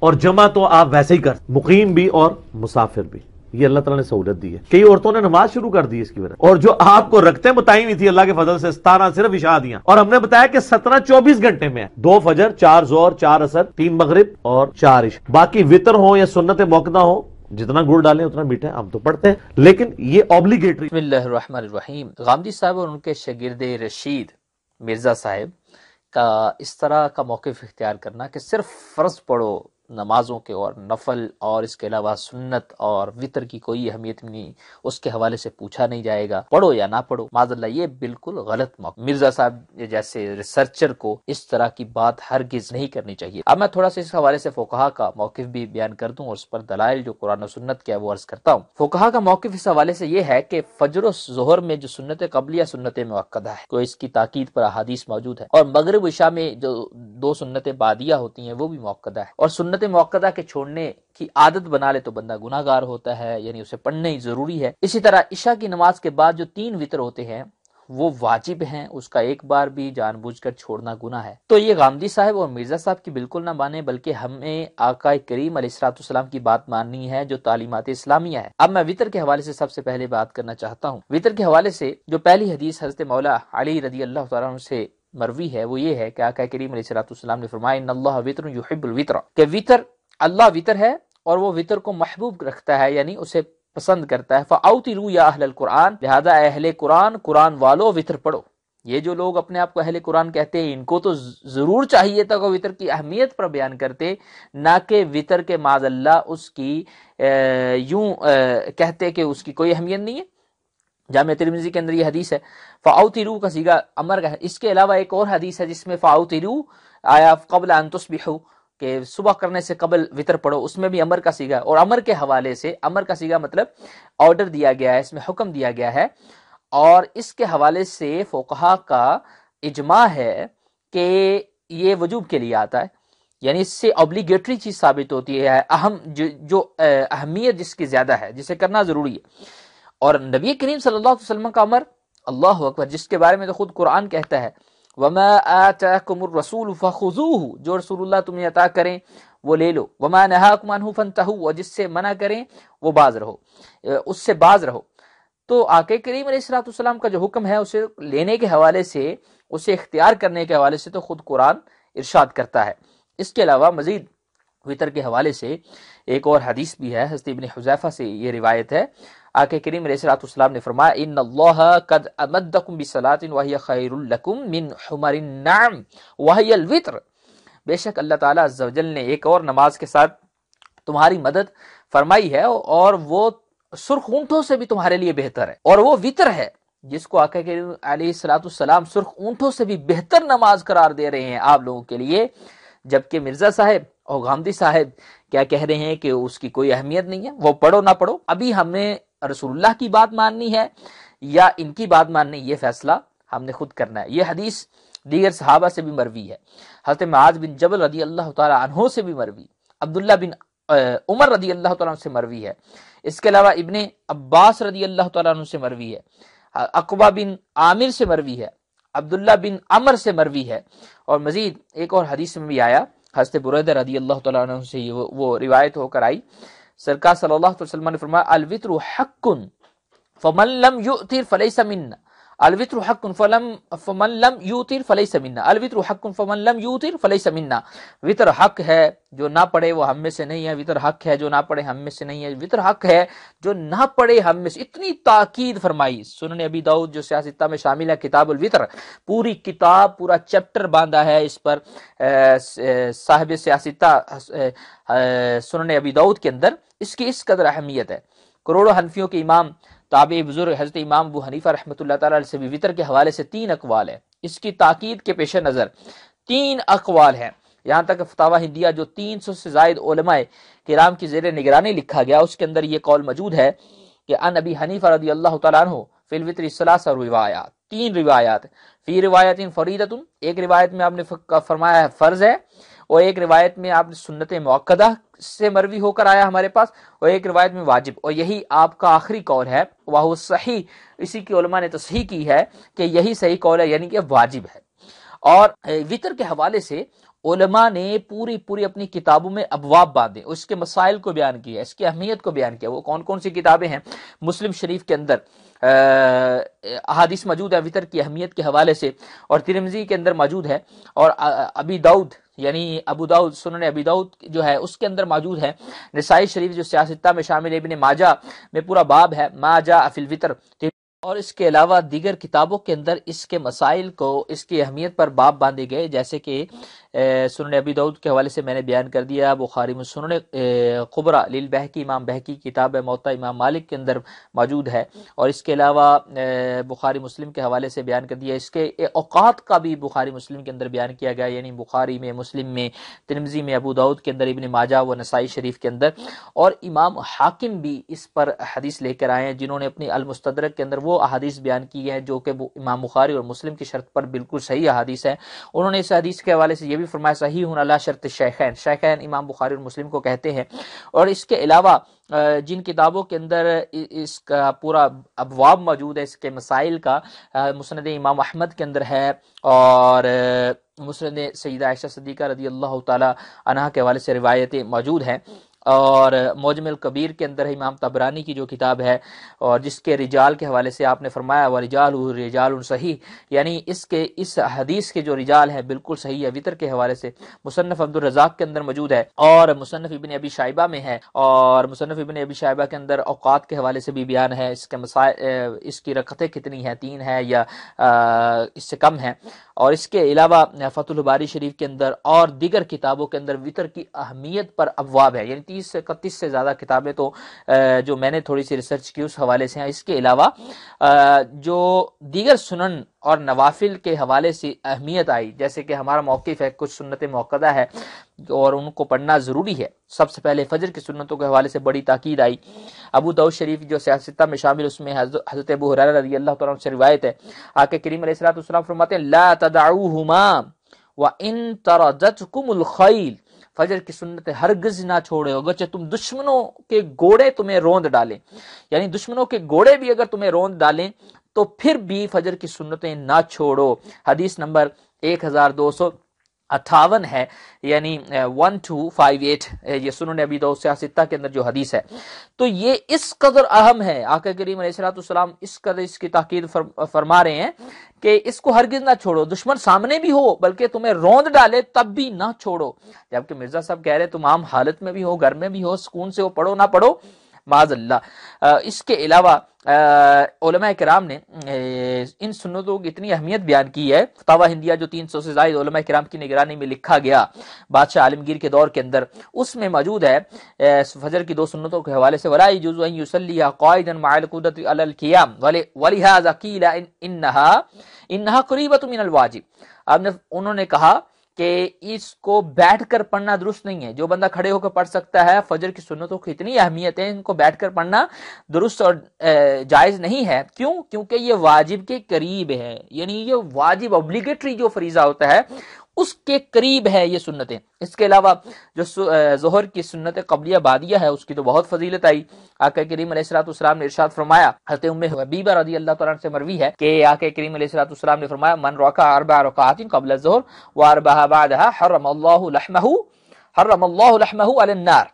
اور جمع تو آپ ویسے ہی کر، مقیم بھی اور مسافر بھی، یہ اللہ تعالیٰ نے سہولت دی ہے۔ کئی عورتوں نے نماز شروع کر دی اس کی وجہ، اور جو آپ کو رکھتے بتائی ہوئی تھی اللہ کے فضل سے 17 صرف عشاء دیاں، اور ہم نے بتایا کہ 17 24 گھنٹے میں ہے، 2 فجر، 4 ظہر، 4 عصر، 3 مغرب اور 4 عشاء۔ باقی وطر ہو یا سنت موقدہ ہو، جتنا گڑ ڈالیں اتنا میٹھا ہے، ہم تو پڑھتے ہیں، لیکن یہ اوبلیگیٹری۔ بسم اللہ الرحمن الرحیم۔ غامدی صاحب اور ان کے شاگرد رشید مرزا صاحب کا اس طرح کا موقف اختیار کرنا کہ صرف فرض پڑھو نمازوں کے اور نفل، اور اس کے علاوہ سنت اور وطر کی کوئی اہمیت نہیں، اس کے حوالے سے پوچھا نہیں جائے گا، پڑھو یا نہ پڑھو، معاذ اللہ یہ بالکل غلط موقف۔ مرزا صاحب جیسے ریسرچر کو اس طرح کی بات ہرگز نہیں کرنی چاہیے۔ اب میں تھوڑا سا اس حوالے سے فقہا کا موقف بھی بیان کر دوں اور اس پر دلائل جو قرآن و سنت کے وہ عرض کرتا ہوں۔ فقہا کا موقف اس حوالے سے یہ ہے کہ فجر و ظہر میں جو سنت قبلیہ سنت موقدہ ہے، کوئی اس کی تاکید پر احادیث موجود ہے، اور مغرب و عشاء میں جو 2 سنت بعدیہ ہوتی ہیں وہ بھی موقدہ ہے، اور سنت موقدہ کے چھوڑنے کی عادت بنا لے تو بندہ گناہ گار ہوتا ہے، یعنی اسے پڑھنا ہی ضروری ہے۔ اسی طرح عشاء کی نماز کے بعد جو 3 وطر ہوتے ہیں وہ واجب ہیں، اس کا ایک بار بھی جان بوجھ کر چھوڑنا گناہ ہے۔ تو یہ غامدی صاحب اور مرزا صاحب کی بالکل نہ مانیں، بلکہ ہمیں آقا کریم علیہ الصلوۃ والسلام کی بات ماننی ہے جو تعلیمات اسلامیہ ہے۔ اب میں وطر کے حوالے سے سب سے پہلے بات کرنا چاہتا ہوں۔ وطر کے حوالے سے جو پہلی حدیث حضرت مولا علی رضی اللہ تعالیٰ عنہ سے مروی ہے وہ یہ ہے کہ آقا کریم علیہ الصلوۃ والسلام نے فرمایا ان اللہ وطر یحب الوطر، کہ وطر، اللہ وطر ہے اور وہ وطر کو محبوب رکھتا ہے، یعنی اسے پسند کرتا ہے۔ فَأَوْتِرُوا يَا أَهْلَ الْقُرْآنِ، لہذا اہل قرآن، قرآن والو وطر پڑھو۔ یہ جو لوگ اپنے آپ کو اہل قرآن کہتے ہیں ان کو تو ضرور چاہیے تھا کہ وطر کی اہمیت پر بیان کرتے، نہ کہ وطر کے معاذ اللہ اس کی یوں کہتے کہ اس کی کوئی اہمیت نہیں ہے۔ جامع ترمذی کے اندر یہ حدیث ہے، فَأَوْتِرُوا کا صیغہ امر کا ہے۔ اس کے علاوہ ایک اور حدیث ہے جس میں فَأَوْتِرُوا آیا قبل ان تصبحوا، کہ صبح کرنے سے قبل وطر پڑھو، اس میں بھی امر کا صیغہ ہے، اور امر کے حوالے سے، امر کا صیغہ مطلب آرڈر دیا گیا ہے، اس میں حکم دیا گیا ہے، اور اس کے حوالے سے فقہا کا اجماع ہے کہ یہ وجوب کے لیے آتا ہے، یعنی اس سے اوبلیگیٹری چیز ثابت ہوتی ہے، اہم جو اہمیت جس کی زیادہ ہے، جسے کرنا ضروری ہے۔ اور نبی کریم صلی اللہ علیہ وسلم کا امر، اللہ اکبر، جس کے بارے میں تو خود قرآن کہتا ہے وَمَا آتَاكُمُ الرَّسُولُ فَخُذُوهُ، جو رسول اللہ تمہیں عطا کریں وہ لے لو، وَمَا نَهَاكُمْ عَنْهُ فَانْتَهُوا، اور جس سے منع کریں وہ باز رہو، اس سے باز رہو۔ تو آقا کریم علیہ الصلوۃ والسلام کا جو حکم ہے اسے لینے کے حوالے سے، اسے اختیار کرنے کے حوالے سے تو خود قرآن ارشاد کرتا ہے۔ اس کے علاوہ مزید وطر کے حوالے سے ایک اور حدیث بھی ہے، حضرت ابن حذیفہ سے یہ روایت ہے، آقا کریم علیہ الصلوۃ والسلام نے فرمایا ان اللہ قد امدکم بصلاۃ وہی خیر لکم من حمر النعم وہی الوطر، بے شک اللہ تعالیٰ عز و جل نے ایک اور نماز کے ساتھ تمہاری مدد فرمائی ہے، اور وہ سرخ اونٹوں سے بھی تمہارے لیے بہتر ہے، اور وہ وطر ہے جس کو آقا کریم علیہ الصلوۃ والسلام سرخ اونٹوں سے بھی بہتر نماز قرار دے رہے ہیں آپ لوگوں کے لیے، جبکہ مرزا صاحب اور غامدی صاحب کیا کہہ رہے ہیں کہ اس کی کوئی اہمیت نہیں ہے، وہ پڑھو نہ پڑھو۔ ابھی ہمیں رسول اللہ کی بات ماننی ہے یا ان کی بات ماننی، یہ فیصلہ ہم نے خود کرنا ہے۔ یہ حدیث دیگر صحابہ سے بھی مروی ہے، حضرت معاذ بن جبل رضی اللہ تعالی عنہ سے بھی مروی، عبداللہ بن عمر رضی اللہ تعالیٰ عنہ سے مروی ہے، اس کے علاوہ ابن عباس رضی اللہ تعالیٰ عنہ سے مروی ہے، عقبہ بن عامر سے مروی ہے، عبداللہ بن عمر سے مروی ہے، اور مزید ایک اور حدیث میں بھی آیا، حضرت بریدہ رضی اللہ تعالیٰ عنہ سے وہ روایت ہو کر آئی، سرکار صلی اللہ علیہ وسلم نے فرمایا الوطر حق فمن لم یؤتر فلیس منا، الوطر حق فمن لم یوتر فلیس منا، الوطر حق فمن لم یوتر فلیس منا، وطر حق ہے جو نہ پڑھے وہ ہم میں سے نہیں ہے، وطر حق ہے جو نہ پڑھے ہم میں سے نہیں ہے، وطر حق ہے جو نہ پڑھے ہم میں سے، اتنی تاکید فرمائی۔ سنن ابی داؤد جو سیاستہ میں شامل ہے، کتاب الوطر، پوری کتاب، پورا چیپٹر باندھا ہے اس پر صاحب سیاستہ سنن ابی داؤد کے اندر، اس کی اس قدر اہمیت ہے۔ کروڑوں حنفیوں کے امام تابعی بزرگ حضرت امام ابو حنیفہ رحمۃ اللہ تعالی علیہ سے بھی وطر کے حوالے سے 3 اقوال ہیں، اس کی تاکید کے پیش نظر 3 اقوال ہیں، یہاں تک فتاوی ہندیہ جو 300 سے زائد علماء کرام کی زیر نگرانی لکھا گیا، اس کے اندر یہ قول موجود ہے کہ ان ابی حنیفہ رضی اللہ تعالی عنہ فی الوطر ثلاث روایات، 3 روایات، فی روایت فریدۃ، ایک روایت میں آپ نے فرمایا ہے فرض ہے، اور ایک روایت میں آپ نے سنت موقدہ سے مروی ہو کر آیا ہمارے پاس، اور ایک روایت میں واجب، اور یہی آپ کا آخری قول ہے، وہ صحیح، اسی کی علماء نے تصحیح کی ہے کہ یہی صحیح قول ہے، یعنی کہ واجب ہے۔ اور وطر کے حوالے سے علماء نے پوری پوری اپنی کتابوں میں ابواب باندھے، اس کے مسائل کو بیان کیا، اس کی اہمیت کو بیان کیا۔ وہ کون کون سی کتابیں ہیں؟ مسلم شریف کے اندر احادیث موجود ہے وطر کی اہمیت کے حوالے سے، اور ترمذی کے اندر موجود ہے، اور ابی داؤد یعنی ابو داؤد سنن ابی داؤد جو ہے اس کے اندر موجود ہے، نسائی شریف جو سیاستہ میں شامل ہے، ابن ماجہ میں پورا باب ہے ما جاء فی الوتر، اور اس کے علاوہ دیگر کتابوں کے اندر اس کے مسائل کو، اس کی اہمیت پر باب باندھے گئے، جیسے کہ سنن ابی داؤد کے حوالے سے میں نے بیان کر دیا، بخاری میں سنن قبرا للبہقی، امام بہقی کتاب ہے موطا امام مالک کے اندر موجود ہے، اور اس کے علاوہ بخاری مسلم کے حوالے سے بیان کر دیا۔ اس کے اوقات کا بھی بخاری مسلم کے اندر بیان کیا گیا، یعنی بخاری میں، مسلم میں، ترمذی میں، ابو داؤد کے اندر، ابن ماجہ و نسائی شریف کے اندر، اور امام حاکم بھی اس پر حدیث لے کر آئے ہیں، جنہوں نے اپنی المستدرک کے اندر وہ احادیث بیان کی ہیں جو کہ امام بخاری اور مسلم کی شرط پر بالکل صحیح احادیث ہیں۔ انہوں نے اس حدیث کے حوالے سے یہ بھی فرمایا صحیح علی شرط شیخین، شیخین امام بخاری اور مسلم کو کہتے ہیں۔ اور اس کے علاوہ جن کتابوں کے اندر اس کا پورا ابواب موجود ہے، اس کے مسائل کا، مسند امام احمد کے اندر ہے، اور مسند سیدہ عائشہ صدیقہ رضی اللہ تعالی عنہا کے حوالے سے روایتیں موجود ہیں، اور معجم الکبیر کے اندر امام طبرانی کی جو کتاب ہے، اور جس کے رجال کے حوالے سے آپ نے فرمایا وَرِجَالُهُ رِجَالٌ صحیح، یعنی اس حدیث کے جو رجال ہیں بالکل صحیح ہے وطر کے حوالے سے۔ مصنف عبد الرزاق کے اندر موجود ہے، اور مصنف ابن ابی شیبہ میں ہے، اور مصنف ابن ابی شیبہ کے اندر اوقات کے حوالے سے بھی بیان ہے، اس کے مسائل، اس کی رکعتیں کتنی ہیں، 3 ہے یا اس سے کم ہے۔ اور اس کے علاوہ فتح الباری شریف کے اندر اور دیگر کتابوں کے اندر وطر کی اہمیت پر ابواب ہے، یعنی 30 سے 31 سے زیادہ کتابیں تو جو میں نے تھوڑی سی ریسرچ کی اس حوالے سے ہیں۔ اس کے علاوہ جو دیگر سنن اور نوافل کے حوالے سے اہمیت آئی، جیسے کہ ہمارا موقف ہے کچھ سنت موقدہ ہے اور ان کو پڑھنا ضروری ہے، سب سے پہلے فجر کی سنتوں کے حوالے سے بڑی تاکید آئی۔ ابو داؤد شریف جو سیاستہ میں شامل، اس میں حضرت ابو ہریرہ رضی اللہ تعالیٰ عنہ سے روایت ہے، آقا کریم علیہ الصلوۃ والسلام فرماتے ہیں لا تدعوهما وان تردتكم الخیل، فجر کی سنت ہرگز نہ چھوڑے، اگرچہ تم دشمنوں کے گھوڑے تمہیں روند ڈالیں، یعنی دشمنوں کے گھوڑے بھی اگر تمہیں روند ڈالیں تو پھر بھی فجر کی سنتیں نہ چھوڑو۔ حدیث نمبر 1258 ہے، یعنی 1258، یہ سنن ابی داؤد سیاستہ کے اندر جو حدیث ہے۔ تو یہ اس قدر اہم ہے، آقا کریم علیہ الصلوۃ والسلام اس قدر اس کی تاکید فرما رہے ہیں کہ اس کو ہرگز نہ چھوڑو، دشمن سامنے بھی ہو بلکہ تمہیں روند ڈالے تب بھی نہ چھوڑو۔ جبکہ مرزا صاحب کہہ رہے تم عام حالت میں بھی ہو، گھر میں بھی ہو، سکون سے ہو، پڑھو نہ پڑھو، معاذ اللہ۔ اس کے علاوہ علماء کرام نے ان سنتوں کی اتنی اہمیت بیان کی ہے، فتاوی ہندیہ جو 300 سے زائد علماء کرام کی نگرانی میں لکھا گیا بادشاہ عالمگیر کے دور کے اندر، اس میں موجود ہے فجر کی 2 سنتوں کے حوالے سے ولا يجوز ان يصلي قائدا مع القدرة على القيام ولهذا قيل انها قريبة من الواجب۔ انہوں نے کہا کہ اس کو بیٹھ کر پڑھنا درست نہیں ہے، جو بندہ کھڑے ہو کر پڑھ سکتا ہے، فجر کی سنتوں کی اتنی اہمیت ہے، ان کو بیٹھ کر پڑھنا درست اور جائز نہیں ہے۔ کیوں؟ کیونکہ یہ واجب کے قریب ہے، یعنی یہ واجب اوبلیگیٹری جو فریضہ ہوتا ہے اس کے قریب ہے یہ سنتیں۔ اس کے علاوہ جو ظہر کی سنت قبلیہ بعدیہ ہے اس کی تو بہت فضیلت آئی۔ آقا کریم علیہ الصلوۃ والسلام نے ارشاد فرمایا، حضرت ام حبیبہ رضی اللہ تعالیٰ عنہ سے مروی ہے کہ آقا کریم علیہ الصلوۃ والسلام نے فرمایا من رکع 4 رکعات قبل الظہر و4 بعدها حرم اللہ لحمہ علی النار،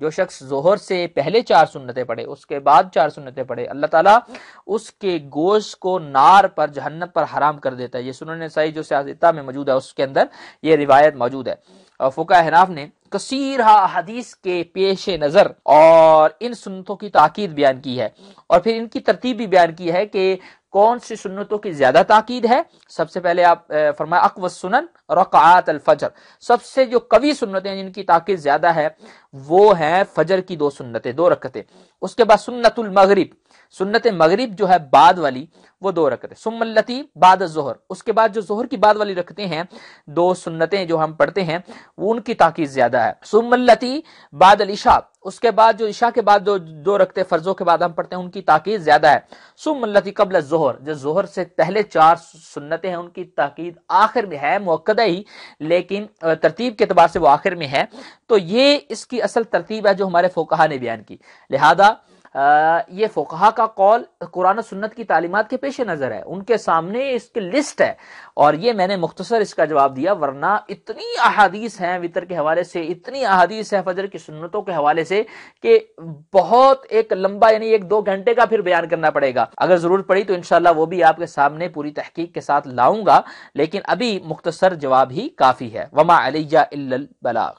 جو شخص ظہر سے پہلے 4 سنتیں پڑھے، اس کے بعد 4 سنتیں پڑھے، اللہ تعالیٰ اس کے گوشت کو نار پر، جہنم پر حرام کر دیتا ہے۔ یہ سنن نسائی جو سیاستہ میں موجود ہے اس کے اندر یہ روایت موجود ہے۔ فقہاء حناف نے کثیر حدیث کے پیش نظر اور ان سنتوں کی تاکید بیان کی ہے، اور پھر ان کی ترتیب بھی بیان کی ہے کہ کون سی سنتوں کی زیادہ تاکید ہے۔ سب سے پہلے آپ فرمایا اقوى السنن رکعات الفجر، سب سے جو قوی سنتیں جن کی تاکید زیادہ ہے وہ ہیں فجر کی 2 سنتیں، 2 رکعتیں۔ اس کے بعد سنت المغرب، سنت مغرب جو ہے بعد والی وہ 2 رکعتیں، ثم التی بعد الظہر، اس کے بعد جو ظہر کی بعد والی رکعتیں ہیں 2 سنتیں جو ہم پڑھتے ہیں وہ ان کی تاکید زیادہ ہے، ثم التی بعد العشاء، اس کے بعد جو عشاء کے بعد 2 رکعتیں فرضوں کے بعد ہم پڑھتے ہیں ان کی تاکید زیادہ ہے، ثم التی قبل الظہر، جو ظہر سے پہلے 4 سنتیں ہیں ان کی تاکید آخر میں ہے، مؤکدہ ہی لیکن ترتیب کے اعتبار سے وہ آخر میں ہے۔ تو یہ اس کی اصل ترتیب ہے جو ہمارے فقہا نے بیان کی۔ لہذا یہ فقہا کا قول قرآن و سنت کی تعلیمات کے پیش نظر ہے، ان کے سامنے اس کی لسٹ ہے، اور یہ میں نے مختصر اس کا جواب دیا، ورنہ اتنی احادیث ہیں وطر کے حوالے سے، اتنی احادیث ہیں فجر کی سنتوں کے حوالے سے کہ بہت ایک لمبا یعنی 1-2 گھنٹے کا پھر بیان کرنا پڑے گا۔ اگر ضرورت پڑی تو انشاءاللہ وہ بھی آپ کے سامنے پوری تحقیق کے ساتھ لاؤں گا، لیکن ابھی مختصر جواب ہی کافی ہے۔ وما علیہ الا البلاغ۔